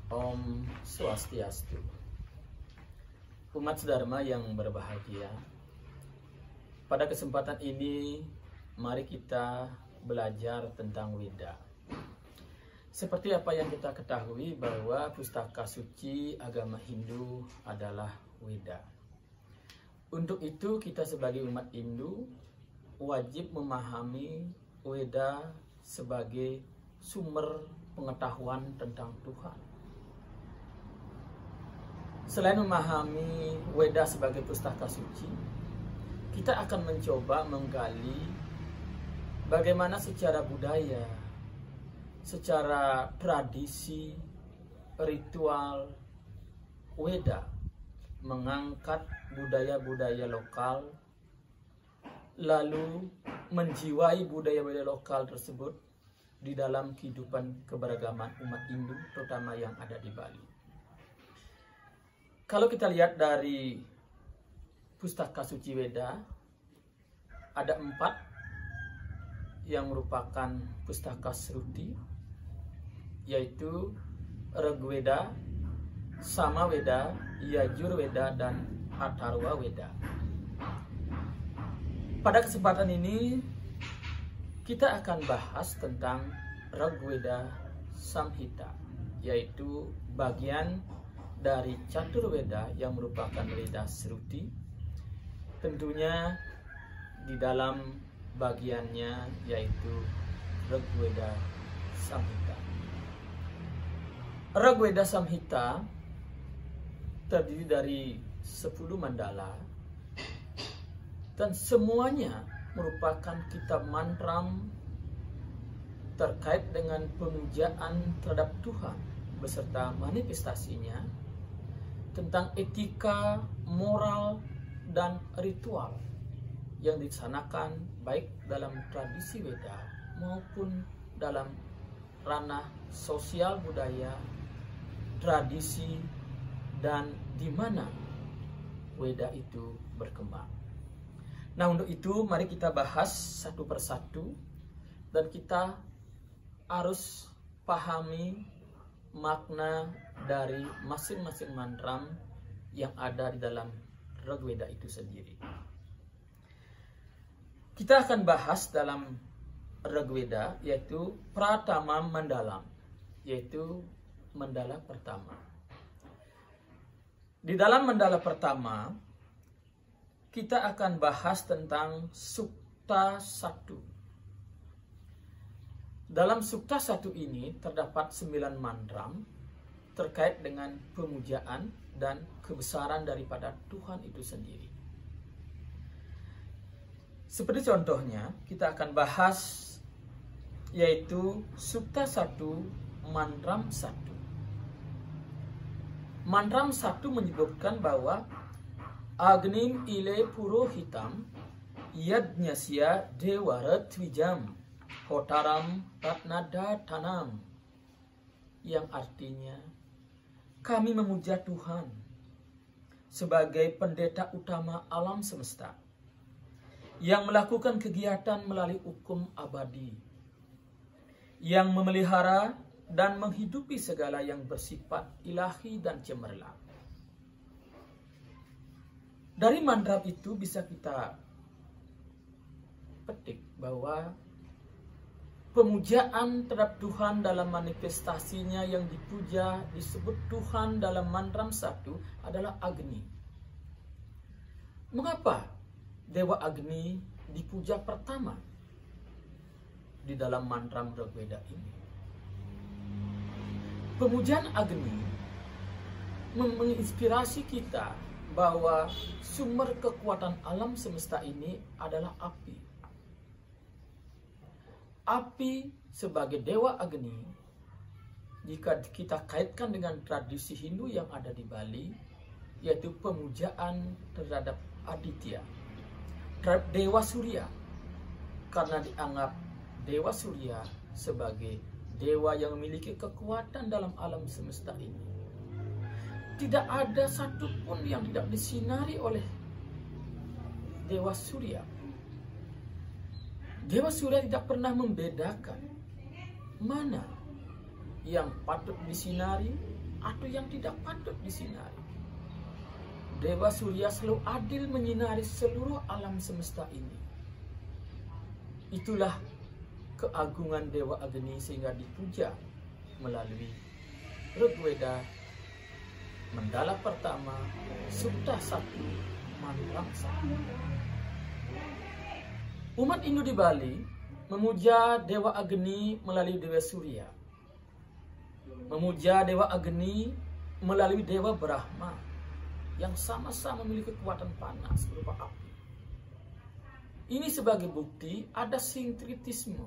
Om Swastiastu. Umat Dharma yang berbahagia, pada kesempatan ini mari kita belajar tentang Weda. Seperti apa yang kita ketahui bahwa pustaka suci agama Hindu adalah Weda. Untuk itu kita sebagai umat Hindu wajib memahami Weda sebagai sumber pengetahuan tentang Tuhan. Selain memahami Weda sebagai pustaka suci, kita akan mencoba menggali bagaimana secara budaya, secara tradisi, ritual Weda mengangkat budaya-budaya lokal, lalu menjiwai budaya-budaya lokal tersebut di dalam kehidupan keberagaman umat Hindu, terutama yang ada di Bali. Kalau kita lihat dari pustaka suci Weda, ada 4 yang merupakan pustaka Sruti, yaitu Rigveda, Samaveda, Yajurveda, dan Atharva Weda. Pada kesempatan ini kita akan bahas tentang Rigveda Samhita, yaitu bagian dari Caturveda yang merupakan Veda Sruti. Tentunya di dalam bagiannya yaitu Rigveda Samhita. Rigveda Samhita terdiri dari 10 mandala dan semuanya merupakan kitab mantram terkait dengan pemujaan terhadap Tuhan beserta manifestasinya, tentang etika, moral, dan ritual yang dilaksanakan baik dalam tradisi Weda maupun dalam ranah sosial budaya, tradisi, dan di mana Weda itu berkembang. Nah, untuk itu mari kita bahas satu persatu dan kita harus pahami makna dari masing-masing mantram yang ada di dalam Rigveda itu sendiri. Kita akan bahas dalam Rigveda yaitu Pratama Mandalam, yaitu mandala pertama. Di dalam mandala pertama kita akan bahas tentang Sukta 1. Dalam Sukta 1 ini terdapat 9 mantram terkait dengan pemujaan dan kebesaran daripada Tuhan itu sendiri. Seperti contohnya, kita akan bahas yaitu Sukta 1 Mantram 1. Mantram 1 menyebutkan bahwa Agnim ile purohitam yadnyasya dewaratwijam Hotaram Ratnada Tanam, yang artinya kami memuja Tuhan sebagai pendeta utama alam semesta yang melakukan kegiatan melalui hukum abadi, yang memelihara dan menghidupi segala yang bersifat ilahi dan cemerlang. Dari mantra itu bisa kita petik bahwa pemujaan terhadap Tuhan dalam manifestasinya yang dipuja disebut Tuhan dalam mantram 1 adalah Agni. Mengapa Dewa Agni dipuja pertama di dalam mantram Rigveda ini? Pemujaan Agni menginspirasi kita bahwa sumber kekuatan alam semesta ini adalah api. Api sebagai Dewa Agni, jika kita kaitkan dengan tradisi Hindu yang ada di Bali, yaitu pemujaan terhadap Aditya, terhadap Dewa Surya, karena dianggap Dewa Surya sebagai dewa yang memiliki kekuatan dalam alam semesta ini. Tidak ada satupun yang tidak disinari oleh Dewa Surya. Dewa Surya tidak pernah membedakan mana yang patut disinari atau yang tidak patut disinari. Dewa Surya selalu adil menyinari seluruh alam semesta ini. Itulah keagungan Dewa Agni sehingga dipuja melalui Rigveda Mandala pertama, Sutta 1, Mantram 1. Umat Hindu di Bali memuja Dewa Agni melalui Dewa Surya, memuja Dewa Agni melalui Dewa Brahma yang sama-sama memiliki kekuatan panas berupa api. Ini sebagai bukti ada sinkretisme,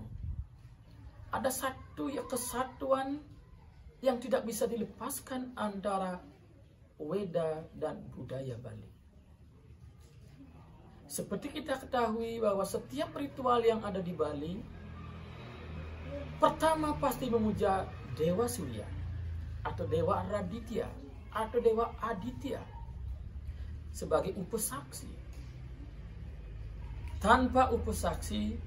ada satu kesatuan yang tidak bisa dilepaskan antara Weda dan budaya Bali. Seperti kita ketahui bahwa setiap ritual yang ada di Bali pertama pasti memuja Dewa Surya atau Dewa Raditya atau Dewa Aditya sebagai upasaksi. Tanpa upasaksi,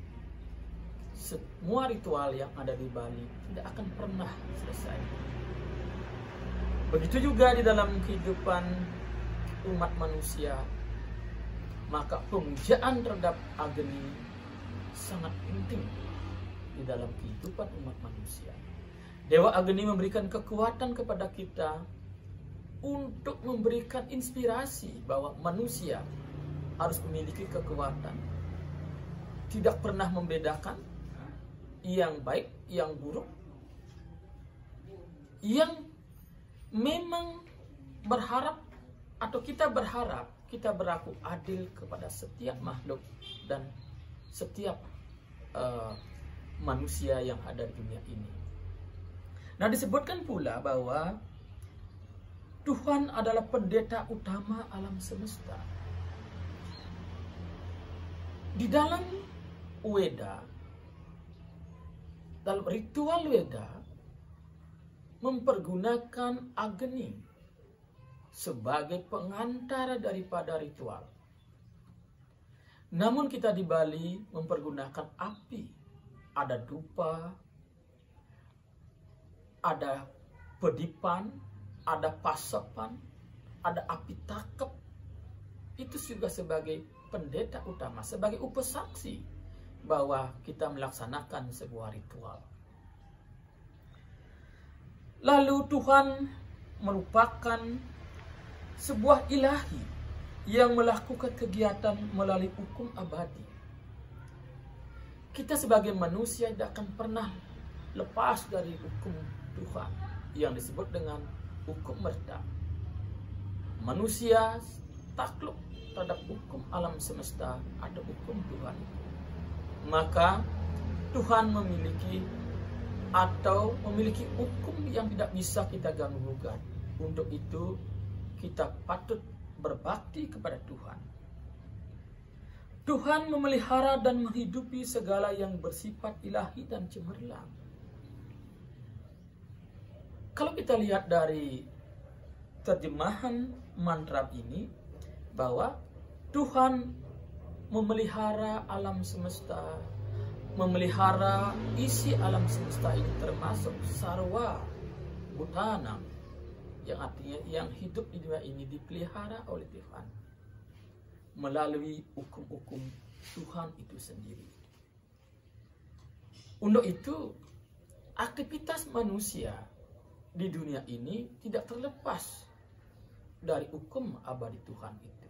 semua ritual yang ada di Bali tidak akan pernah selesai. Begitu juga di dalam kehidupan umat manusia, maka pemujaan terhadap Agni sangat penting di dalam kehidupan umat manusia. Dewa Agni memberikan kekuatan kepada kita untuk memberikan inspirasi bahwa manusia harus memiliki kekuatan. Tidak pernah membedakan yang baik, yang buruk, yang memang berharap atau kita berharap kita berlaku adil kepada setiap makhluk dan setiap manusia yang ada di dunia ini. Nah, disebutkan pula bahwa Tuhan adalah pendeta utama alam semesta. Di dalam Weda, dalam ritual Weda, mempergunakan Agni sebagai pengantara daripada ritual. Namun kita di Bali mempergunakan api. Ada dupa, ada pedipan, ada pasapan, ada api takep. Itu juga sebagai pendeta utama, sebagai upasaksi bahwa kita melaksanakan sebuah ritual. Lalu Tuhan merupakan sebuah ilahi yang melakukan kegiatan melalui hukum abadi. Kita sebagai manusia tidak akan pernah lepas dari hukum Tuhan yang disebut dengan hukum merta. Manusia takluk terhadap hukum alam semesta, ada hukum Tuhan. Maka Tuhan memiliki hukum yang tidak bisa kita ganggu-gugat. Untuk itu kita patut berbakti kepada Tuhan. Tuhan memelihara dan menghidupi segala yang bersifat ilahi dan cemerlang. Kalau kita lihat dari terjemahan mantra ini, bahwa Tuhan memelihara alam semesta, memelihara isi alam semesta ini, termasuk sarwa bhutanam, yang artinya yang hidup di dunia ini dipelihara oleh Tuhan melalui hukum-hukum Tuhan itu sendiri. Untuk itu, aktivitas manusia di dunia ini tidak terlepas dari hukum abadi Tuhan itu.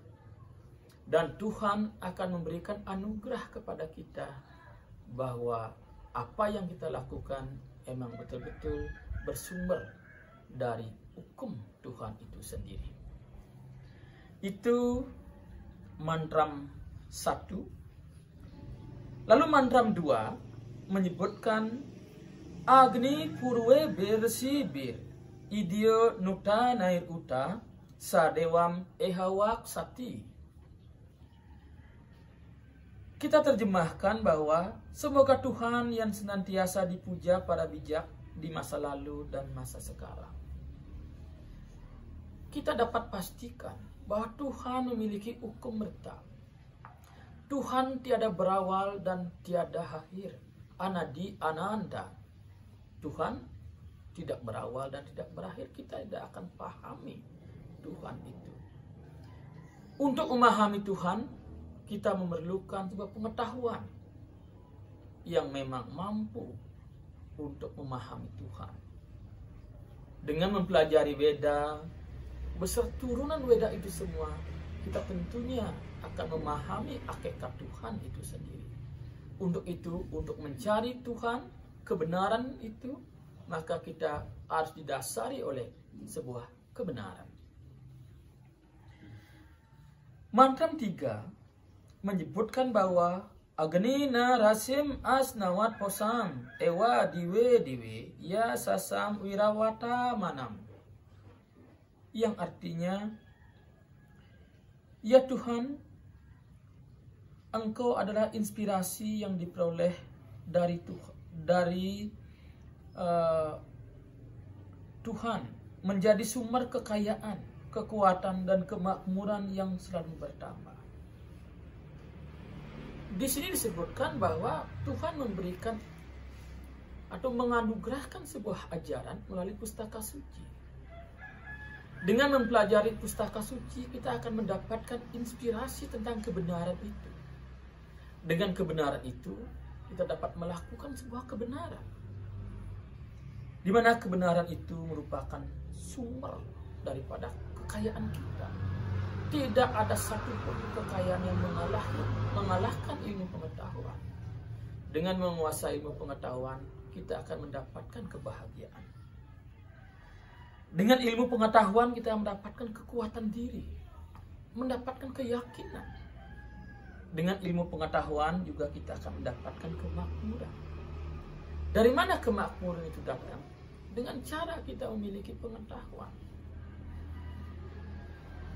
Dan Tuhan akan memberikan anugerah kepada kita bahwa apa yang kita lakukan emang betul-betul bersumber dari hukum Tuhan itu sendiri. Itu mantram 1. Lalu mantram 2 menyebutkan Agni purwe bersi bir idyo nukta nair uta sadewam ehawak sati. Kita terjemahkan bahwa semoga Tuhan yang senantiasa dipuja para bijak di masa lalu dan masa sekarang. Kita dapat pastikan bahwa Tuhan memiliki hukum merta. Tuhan tiada berawal dan tiada akhir. Anadi ananda. Tuhan tidak berawal dan tidak berakhir, kita tidak akan pahami Tuhan itu. Untuk memahami Tuhan, kita memerlukan sebuah pengetahuan yang memang mampu untuk memahami Tuhan. Dengan mempelajari Weda, beserta turunan Weda itu semua, kita tentunya akan memahami hakikat Tuhan itu sendiri. Untuk itu, untuk mencari Tuhan, kebenaran itu, maka kita harus didasari oleh sebuah kebenaran. Mantram 3 menyebutkan bahwa Agni na rasim as nawat posam ewa diwe ya sasam wirawata manam, yang artinya, ya Tuhan, Engkau adalah inspirasi yang diperoleh dari Tuhan, menjadi sumber kekayaan, kekuatan, dan kemakmuran yang selalu bertambah. Di sini disebutkan bahwa Tuhan memberikan atau menganugerahkan sebuah ajaran melalui pustaka suci. Dengan mempelajari pustaka suci, kita akan mendapatkan inspirasi tentang kebenaran itu. Dengan kebenaran itu, kita dapat melakukan sebuah kebenaran, di mana kebenaran itu merupakan sumber daripada kekayaan kita. Tidak ada satupun kekayaan yang mengalahkan ilmu pengetahuan. Dengan menguasai ilmu pengetahuan, kita akan mendapatkan kebahagiaan. Dengan ilmu pengetahuan, kita mendapatkan kekuatan diri, mendapatkan keyakinan. Dengan ilmu pengetahuan juga kita akan mendapatkan kemakmuran. Dari mana kemakmuran itu datang? Dengan cara kita memiliki pengetahuan.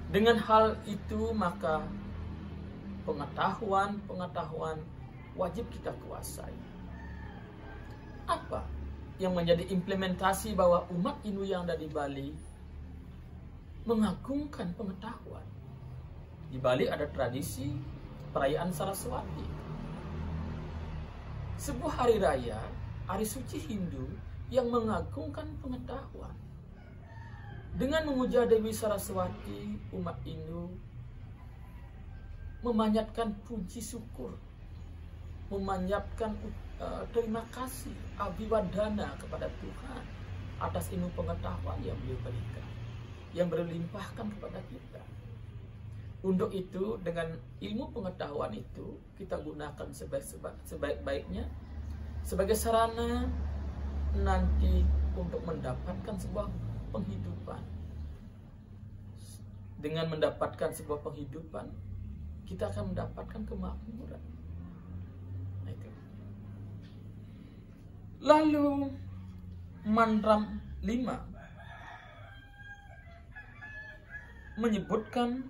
Dengan hal itu, maka pengetahuan wajib kita kuasai. Apa yang menjadi implementasi bahwa umat Hindu yang ada di Bali mengagungkan pengetahuan? Di Bali ada tradisi perayaan Saraswati, sebuah hari raya, hari suci Hindu yang mengagungkan pengetahuan. Dengan memuja Dewi Saraswati, umat Hindu memanjatkan puji syukur, memanjatkan terima kasih, abhiwadana kepada Tuhan atas ilmu pengetahuan yang beliau berikan, yang berlimpahkan kepada kita. Untuk itu, dengan ilmu pengetahuan itu, kita gunakan sebaik-baiknya sebagai sarana nanti untuk mendapatkan sebuah penghidupan. Dengan mendapatkan sebuah penghidupan, kita akan mendapatkan kemakmuran. Nah, itu. Lalu mantram 5 menyebutkan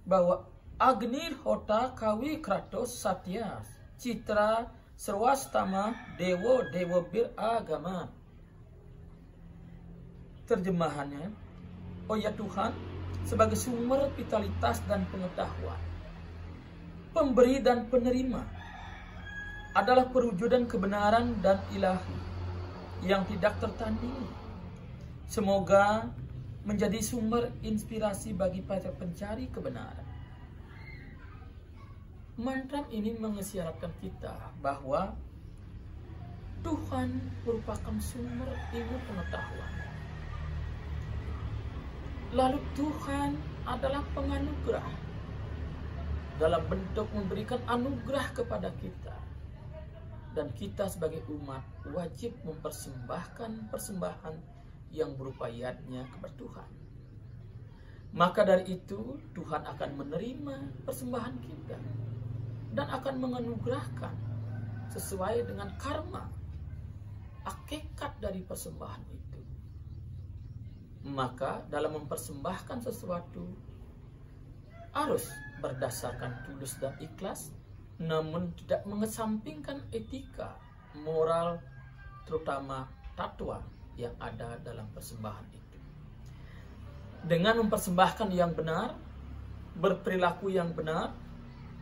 bahwa Agnir Hota Kawi Kratos Satya Citra Serwastama Dewo Bir Agama. Terjemahannya, oh ya Tuhan, sebagai sumber vitalitas dan pengetahuan, pemberi dan penerima, adalah perwujudan kebenaran dan ilahi yang tidak tertandingi. Semoga menjadi sumber inspirasi bagi para pencari kebenaran. Mantram ini mengisyaratkan kita bahwa Tuhan merupakan sumber ilmu pengetahuan. Lalu Tuhan adalah penganugerah dalam bentuk memberikan anugerah kepada kita. Dan kita sebagai umat wajib mempersembahkan persembahan yang berupa yadnya kepada Tuhan. Maka dari itu Tuhan akan menerima persembahan kita dan akan menganugerahkan sesuai dengan karma, hakikat dari persembahan itu. Maka dalam mempersembahkan sesuatu harus berdasarkan tulus dan ikhlas, namun tidak mengesampingkan etika, moral, terutama tatwa yang ada dalam persembahan itu. Dengan mempersembahkan yang benar, berperilaku yang benar,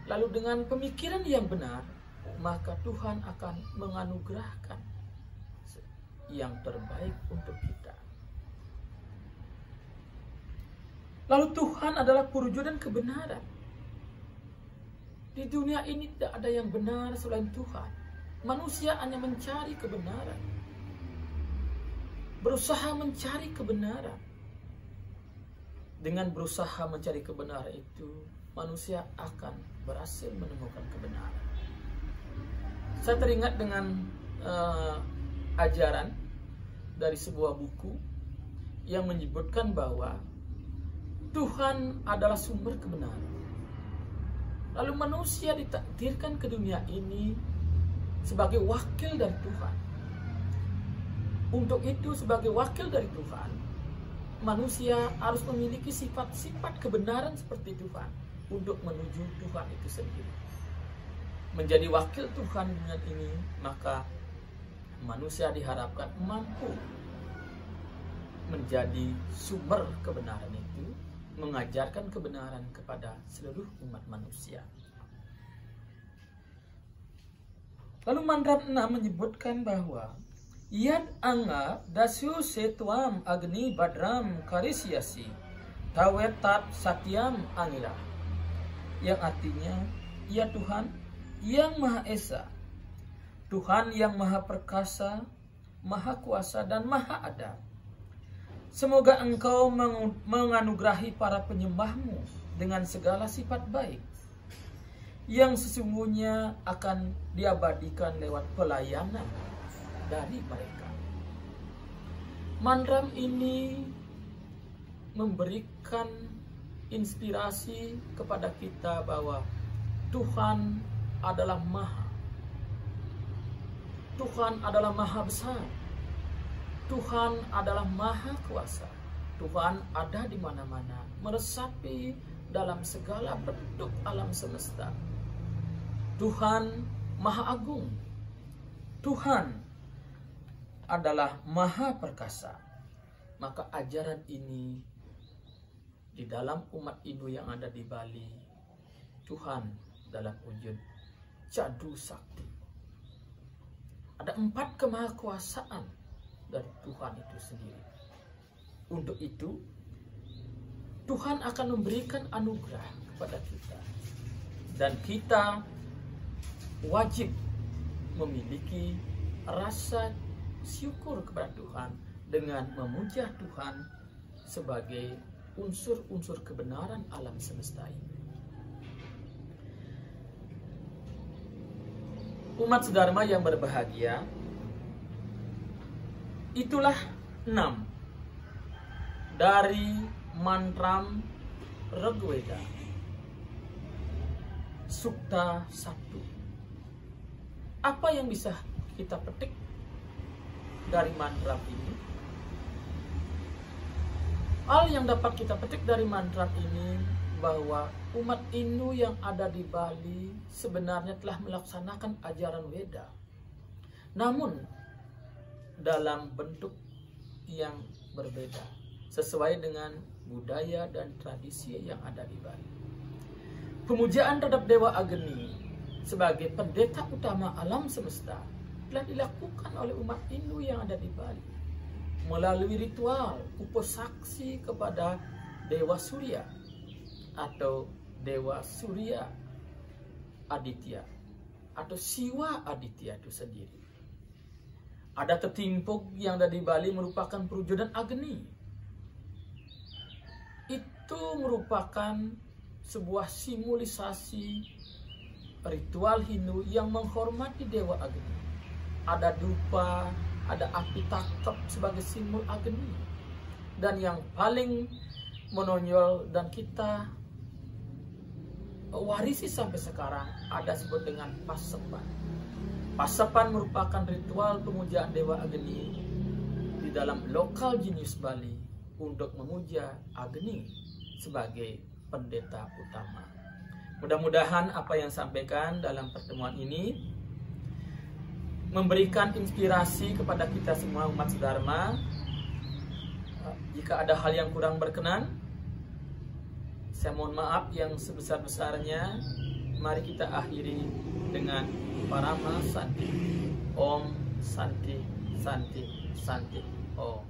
lalu dengan pemikiran yang benar, maka Tuhan akan menganugerahkan yang terbaik untuk kita. Lalu Tuhan adalah perwujudan kebenaran. Di dunia ini tidak ada yang benar selain Tuhan. Manusia hanya mencari kebenaran, berusaha mencari kebenaran. Dengan berusaha mencari kebenaran itu, manusia akan berhasil menemukan kebenaran. Saya teringat dengan ajaran dari sebuah buku yang menyebutkan bahwa Tuhan adalah sumber kebenaran. Lalu manusia ditakdirkan ke dunia ini sebagai wakil dari Tuhan. Untuk itu, sebagai wakil dari Tuhan, manusia harus memiliki sifat-sifat kebenaran seperti Tuhan untuk menuju Tuhan itu sendiri. Menjadi wakil Tuhan dengan ini, maka manusia diharapkan mampu menjadi sumber kebenaran itu, mengajarkan kebenaran kepada seluruh umat manusia. Lalu mantra 6 menyebutkan bahwa Yad anga dasu setuam agni badram karisyasi tawetat satyam angira, yang artinya, ya Tuhan yang Maha Esa, Tuhan yang Maha Perkasa, Maha Kuasa dan Maha Adab, semoga Engkau menganugerahi para penyembahmu dengan segala sifat baik yang sesungguhnya akan diabadikan lewat pelayanan dari mereka. Mantra ini memberikan inspirasi kepada kita bahwa Tuhan adalah Maha. Tuhan adalah Maha Besar. Tuhan adalah Maha Kuasa. Tuhan ada di mana-mana, meresapi dalam segala bentuk alam semesta. Tuhan Maha Agung. Tuhan adalah Maha Perkasa. Maka ajaran ini di dalam umat Hindu yang ada di Bali, Tuhan dalam wujud Cadu Sakti. Ada 4 kemahakuasaan dari Tuhan itu sendiri. Untuk itu, Tuhan akan memberikan anugerah kepada kita. Dan kita wajib memiliki rasa syukur kepada Tuhan dengan memuja Tuhan sebagai unsur-unsur kebenaran alam semesta ini. Umat sedharma yang berbahagia, itulah 6 dari mantram Rigveda Sukta 1. Apa yang bisa kita petik dari mantra ini? Hal yang dapat kita petik dari mantra ini bahwa umat Hindu yang ada di Bali sebenarnya telah melaksanakan ajaran Weda, namun dalam bentuk yang berbeda sesuai dengan budaya dan tradisi yang ada di Bali. Pemujaan terhadap Dewa Agni sebagai pendeta utama alam semesta telah dilakukan oleh umat Hindu yang ada di Bali melalui ritual upasaksi kepada Dewa Surya atau Dewa Surya Aditya atau Siwa Aditya itu sendiri. Ada tetimpuk yang ada di Bali merupakan perwujudan Agni. Itu merupakan sebuah simbolisasi ritual Hindu yang menghormati Dewa Agni. Ada dupa, ada api takap sebagai simbol Agni. Dan yang paling menonjol dan kita warisi sampai sekarang ada sebut dengan Pasepan. Pasepan merupakan ritual pemujaan Dewa Agni di dalam lokal jenius Bali untuk memuja Agni sebagai pendeta utama. Mudah-mudahan apa yang sampaikan dalam pertemuan ini memberikan inspirasi kepada kita semua umat sedharma. Jika ada hal yang kurang berkenan, saya mohon maaf yang sebesar-besarnya. Mari kita akhiri dengan Parama Santi. Om Santi. Santi, Santi, Santi. Oh.